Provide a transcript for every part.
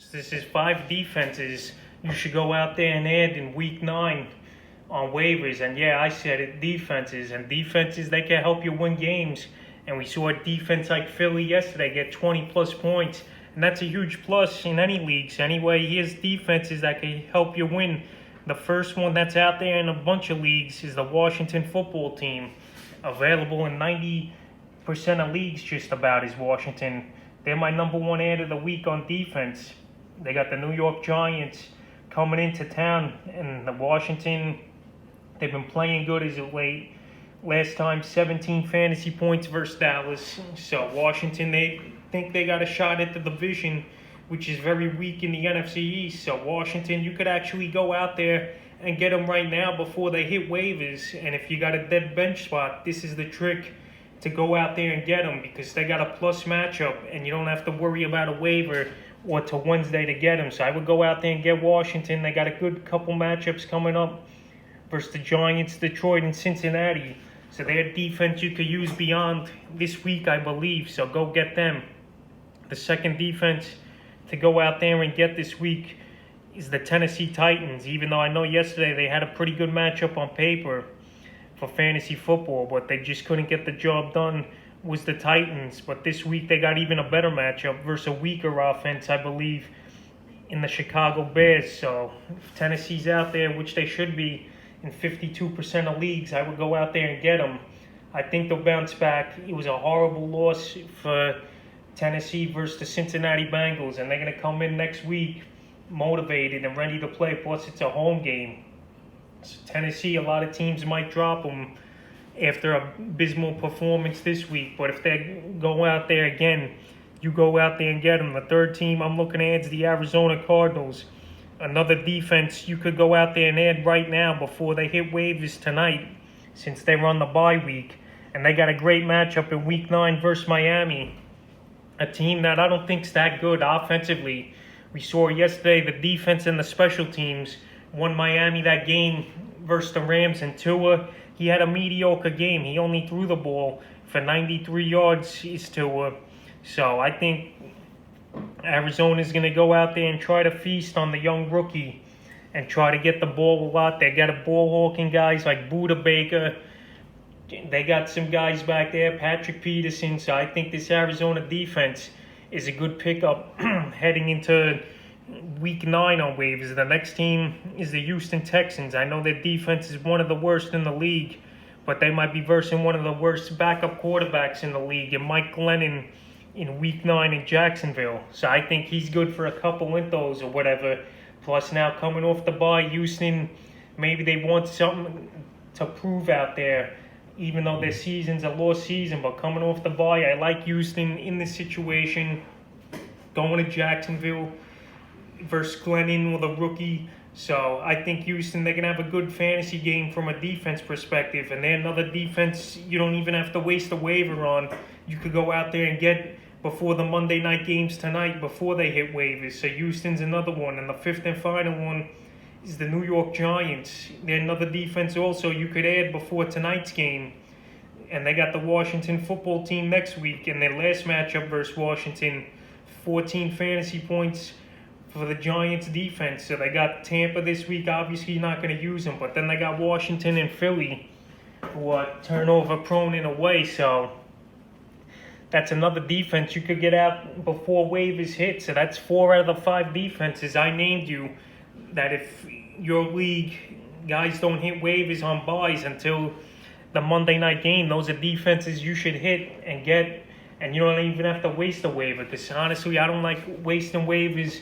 So this is 5 defenses you should go out there and add in week 9 on waivers. And yeah, I said it, defenses. And defenses, they can help you win games. And we saw a defense like Philly yesterday get 20 plus points. And that's a huge plus in any leagues. Anyway, here's defenses that can help you win. The first one that's out there in a bunch of leagues is the Washington football team. Available in 90% of leagues just about is Washington. They're my number 1 ad of the week on defense. They got the New York Giants coming into town, and the Washington, they've been playing good as of late. Last time, 17 fantasy points versus Dallas. So Washington, they think they got a shot at the division, which is very weak in the NFC East. So Washington, you could actually go out there and get them right now before they hit waivers. And if you got a dead bench spot, this is the trick to go out there and get them, because they got a plus matchup and you don't have to worry about a waiver or to Wednesday to get them. So I would go out there and get Washington. They got a good couple matchups coming up versus the Giants, Detroit, and Cincinnati. So their defense you could use beyond this week, I believe. So go get them. The second defense to go out there and get this week is the Tennessee Titans. Even though I know yesterday they had a pretty good matchup on paper for fantasy football, but they just couldn't get the job done, was the Titans. But this week they got even a better matchup versus a weaker offense, I believe, in the Chicago Bears. So if Tennessee's out there, which they should be in 52% of leagues, I would go out there and get them. I think they'll bounce back. It was a horrible loss for Tennessee versus the Cincinnati Bengals, and they're going to come in next week motivated and ready to play. Plus, it's a home game. So Tennessee, a lot of teams might drop them after a abysmal performance this week. But if they go out there again, you go out there and get them. The third team I'm looking at is the Arizona Cardinals. Another defense you could go out there and add right now before they hit waivers tonight, since they run the bye week. And they got a great matchup in week 9 versus Miami, a team that I don't think's that good offensively. We saw yesterday the defense and the special teams won Miami that game versus the Rams, and Tua, he had a mediocre game. He only threw the ball for 93 yards, is Tua. So I think Arizona's going to go out there and try to feast on the young rookie and try to get the ball a lot. They got a ball-hawking guys like Buda Baker. They got some guys back there, Patrick Peterson. So I think this Arizona defense is a good pickup heading into week 9 on waivers. The next team is the Houston Texans. I know their defense is one of the worst in the league, but they might be versing one of the worst backup quarterbacks in the league, and Mike Glennon in week 9 in Jacksonville. So I think he's good for a couple intros or whatever. Plus now coming off the bye, Houston, maybe they want something to prove out there, even though their season's a lost season. But coming off the bye, I like Houston in this situation. Going to Jacksonville versus Glennon with a rookie. So I think Houston, they're going to have a good fantasy game from a defense perspective. And they're another defense you don't even have to waste a waiver on. You could go out there and get before the Monday night games tonight, before they hit waivers. So Houston's another one. And the fifth and final one is the New York Giants. They're another defense also you could add before tonight's game. And they got the Washington football team next week. And their last matchup versus Washington, 14 fantasy points for the Giants defense. So they got Tampa this week. Obviously you're not going to use them. But then they got Washington and Philly, who are turnover prone in a way. So that's another defense you could get out before waivers hit. So that's 4 out of the 5 defenses I named you, that if your league guys don't hit waivers on buys until the Monday night game, those are defenses you should hit and get. And you don't even have to waste a waiver, because honestly I don't like wasting waivers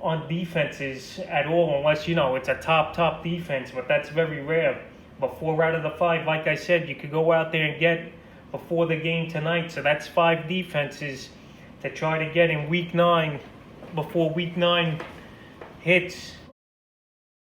on defenses at all, unless it's a top defense, but that's very rare. But 4 out of the 5, like I said, you could go out there and get before the game tonight. So that's 5 defenses to try to get in week 9 before week 9 hits.